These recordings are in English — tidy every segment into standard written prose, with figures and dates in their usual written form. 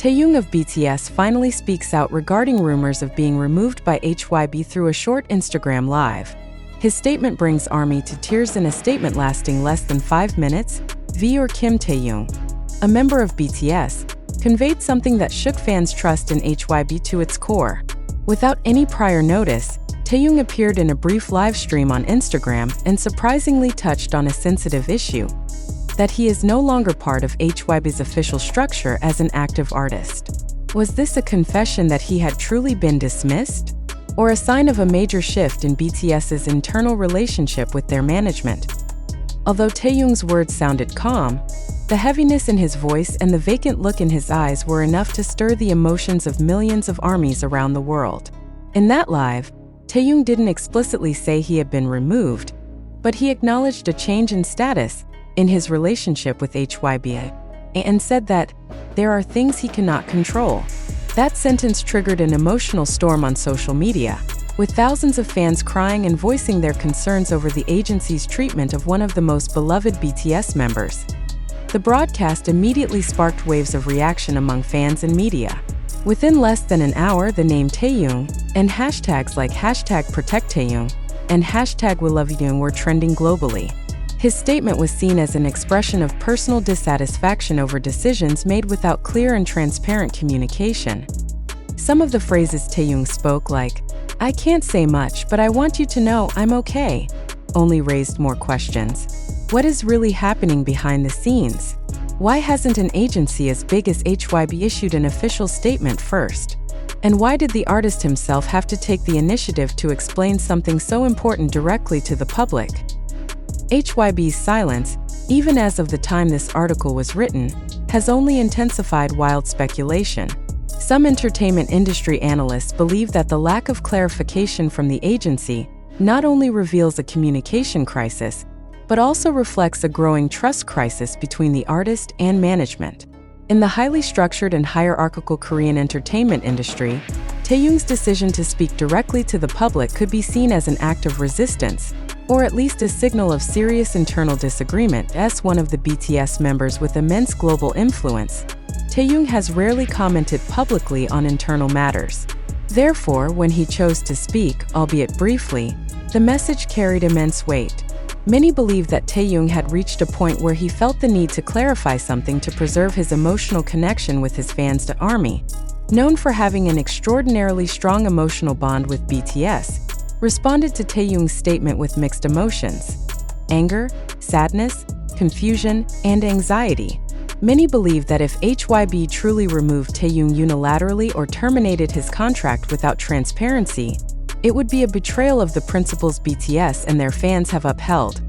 Taehyung of BTS finally speaks out regarding rumors of being removed by HYBE through a short Instagram live. His statement brings ARMY to tears in a statement lasting less than 5 minutes. V or Kim Taehyung, a member of BTS, conveyed something that shook fans' trust in HYBE to its core. Without any prior notice, Taehyung appeared in a brief live stream on Instagram and surprisingly touched on a sensitive issue: that he is no longer part of HYBE's official structure as an active artist. Was this a confession that he had truly been dismissed? Or a sign of a major shift in BTS's internal relationship with their management? Although Taehyung's words sounded calm, the heaviness in his voice and the vacant look in his eyes were enough to stir the emotions of millions of ARMYs around the world. In that live, Taehyung didn't explicitly say he had been removed, but he acknowledged a change in status in his relationship with HYBE, and said that there are things he cannot control. That sentence triggered an emotional storm on social media, with thousands of fans crying and voicing their concerns over the agency's treatment of one of the most beloved BTS members. The broadcast immediately sparked waves of reaction among fans and media. Within less than an hour, the name Taehyung and hashtags like #ProtectTaehyung and #WeLoveYoung were trending globally. His statement was seen as an expression of personal dissatisfaction over decisions made without clear and transparent communication. Some of the phrases Taehyung spoke, like, "I can't say much, but I want you to know I'm okay," only raised more questions. What is really happening behind the scenes? Why hasn't an agency as big as HYBE issued an official statement first? And why did the artist himself have to take the initiative to explain something so important directly to the public? HYBE's silence, even as of the time this article was written, has only intensified wild speculation. Some entertainment industry analysts believe that the lack of clarification from the agency not only reveals a communication crisis, but also reflects a growing trust crisis between the artist and management. In the highly structured and hierarchical Korean entertainment industry, Taehyung's decision to speak directly to the public could be seen as an act of resistance, or at least a signal of serious internal disagreement. As one of the BTS members with immense global influence, Taehyung has rarely commented publicly on internal matters. Therefore, when he chose to speak, albeit briefly, the message carried immense weight. Many believe that Taehyung had reached a point where he felt the need to clarify something to preserve his emotional connection with his fans. To ARMY, known for having an extraordinarily strong emotional bond with BTS, responded to Taehyung's statement with mixed emotions: anger, sadness, confusion, and anxiety. Many believe that if HYBE truly removed Taehyung unilaterally or terminated his contract without transparency, it would be a betrayal of the principles BTS and their fans have upheld: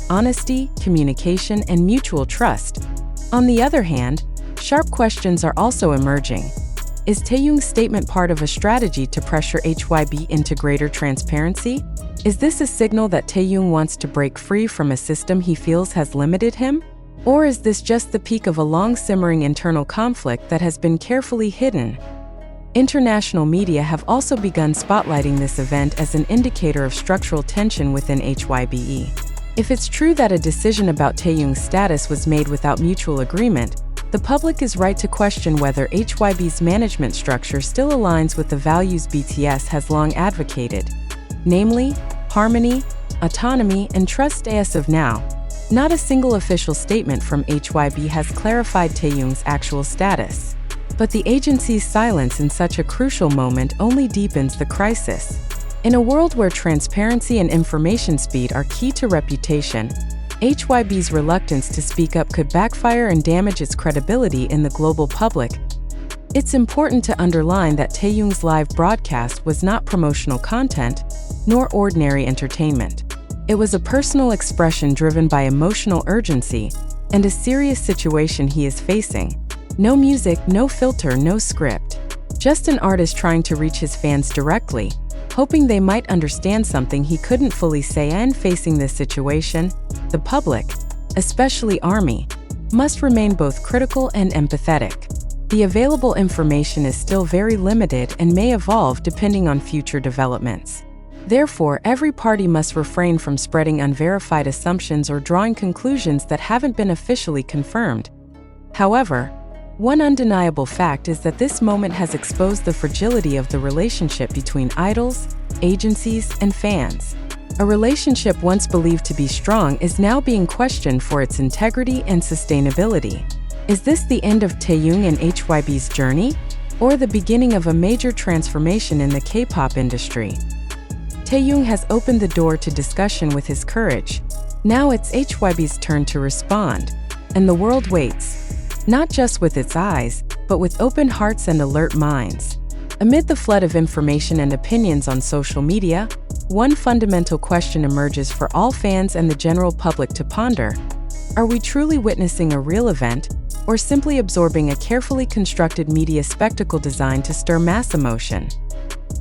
honesty, communication, and mutual trust. On the other hand, sharp questions are also emerging. Is Taehyung's statement part of a strategy to pressure HYBE into greater transparency? Is this a signal that Taehyung wants to break free from a system he feels has limited him? Or is this just the peak of a long-simmering internal conflict that has been carefully hidden? International media have also begun spotlighting this event as an indicator of structural tension within HYBE. If it's true that a decision about Taehyung's status was made without mutual agreement, the public is right to question whether HYBE's management structure still aligns with the values BTS has long advocated, namely, harmony, autonomy, and trust. As of now, not a single official statement from HYBE has clarified Taehyung's actual status. But the agency's silence in such a crucial moment only deepens the crisis. In a world where transparency and information speed are key to reputation, HYBE's reluctance to speak up could backfire and damage its credibility in the global public. It's important to underline that Taehyung's live broadcast was not promotional content, nor ordinary entertainment. It was a personal expression driven by emotional urgency and a serious situation he is facing. No music, no filter, no script. Just an artist trying to reach his fans directly, hoping they might understand something he couldn't fully say. And facing this situation, the public, especially ARMY, must remain both critical and empathetic. The available information is still very limited and may evolve depending on future developments. Therefore, every party must refrain from spreading unverified assumptions or drawing conclusions that haven't been officially confirmed. However, One undeniable fact is that this moment has exposed the fragility of the relationship between idols, agencies, and fans. A relationship once believed to be strong is now being questioned for its integrity and sustainability. Is this the end of Taehyung and HYBE's journey, or the beginning of a major transformation in the K-pop industry? Taehyung has opened the door to discussion with his courage. Now it's HYBE's turn to respond, and the world waits, not just with its eyes, but with open hearts and alert minds. Amid the flood of information and opinions on social media, one fundamental question emerges for all fans and the general public to ponder. Are we truly witnessing a real event, or simply absorbing a carefully constructed media spectacle designed to stir mass emotion?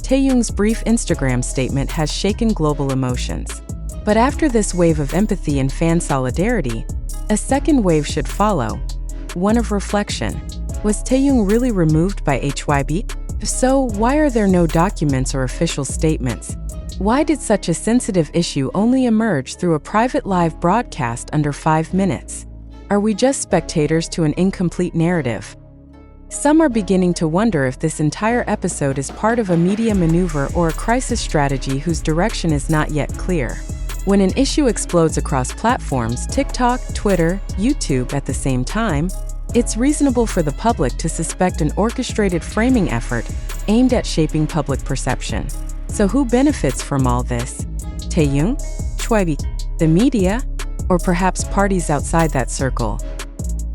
Taehyung's brief Instagram statement has shaken global emotions. But after this wave of empathy and fan solidarity, a second wave should follow, one of reflection. Was Taehyung really removed by HYBE? If so, why are there no documents or official statements? Why did such a sensitive issue only emerge through a private live broadcast under 5 minutes? Are we just spectators to an incomplete narrative? Some are beginning to wonder if this entire episode is part of a media maneuver or a crisis strategy whose direction is not yet clear. When an issue explodes across platforms, TikTok, Twitter, YouTube at the same time, it's reasonable for the public to suspect an orchestrated framing effort aimed at shaping public perception. So who benefits from all this? Taehyung? HYBE? The media? Or perhaps parties outside that circle?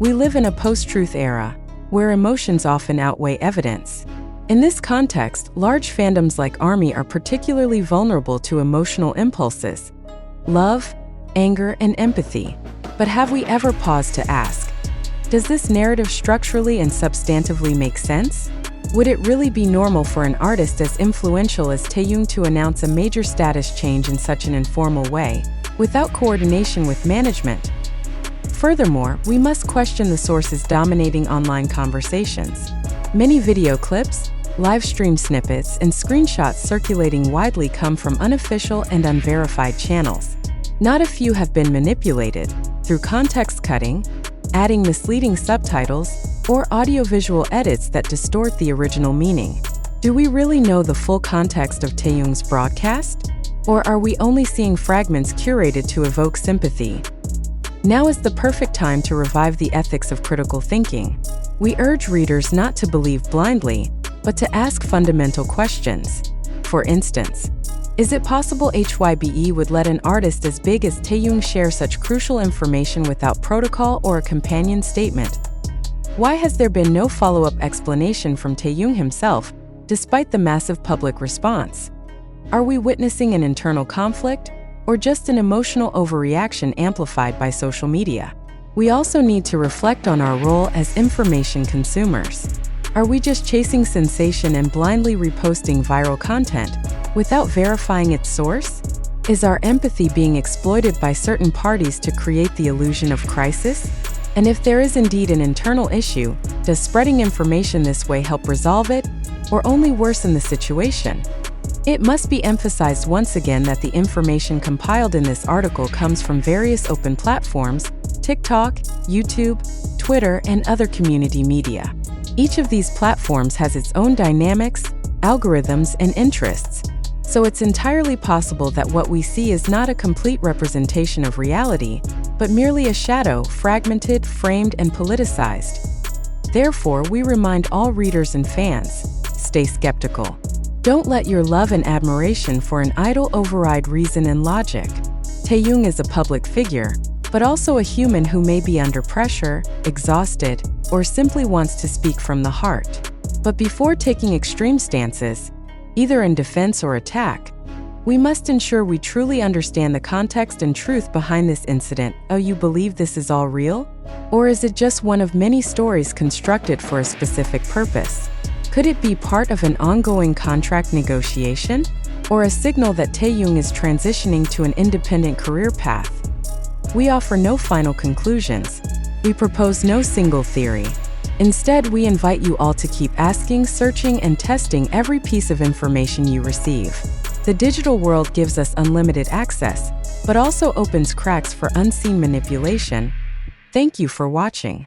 We live in a post-truth era, where emotions often outweigh evidence. In this context, large fandoms like ARMY are particularly vulnerable to emotional impulses: love, anger, and empathy. But have we ever paused to ask, does this narrative structurally and substantively make sense? Would it really be normal for an artist as influential as Taehyung to announce a major status change in such an informal way, without coordination with management? Furthermore, we must question the sources dominating online conversations. Many video clips, live stream snippets, and screenshots circulating widely come from unofficial and unverified channels. Not a few have been manipulated through context cutting, adding misleading subtitles, or audiovisual edits that distort the original meaning. Do we really know the full context of Taehyung's broadcast? Or are we only seeing fragments curated to evoke sympathy? Now is the perfect time to revive the ethics of critical thinking. We urge readers not to believe blindly, but to ask fundamental questions. For instance, is it possible HYBE would let an artist as big as Taehyung share such crucial information without protocol or a companion statement? Why has there been no follow-up explanation from Taehyung himself, despite the massive public response? Are we witnessing an internal conflict, or just an emotional overreaction amplified by social media? We also need to reflect on our role as information consumers. Are we just chasing sensation and blindly reposting viral content without verifying its source? Is our empathy being exploited by certain parties to create the illusion of crisis? And if there is indeed an internal issue, does spreading information this way help resolve it, or only worsen the situation? It must be emphasized once again that the information compiled in this article comes from various open platforms: TikTok, YouTube, Twitter, and other community media. Each of these platforms has its own dynamics, algorithms, and interests, so it's entirely possible that what we see is not a complete representation of reality, but merely a shadow, fragmented, framed, and politicized. Therefore, we remind all readers and fans, stay skeptical. Don't let your love and admiration for an idol override reason and logic. Taehyung is a public figure, but also a human who may be under pressure, exhausted, or simply wants to speak from the heart. But before taking extreme stances, either in defense or attack, we must ensure we truly understand the context and truth behind this incident. Oh, you believe this is all real? Or is it just one of many stories constructed for a specific purpose? Could it be part of an ongoing contract negotiation, or a signal that Taehyung is transitioning to an independent career path? We offer no final conclusions. We propose no single theory. Instead, we invite you all to keep asking, searching, and testing every piece of information you receive. The digital world gives us unlimited access, but also opens cracks for unseen manipulation. Thank you for watching.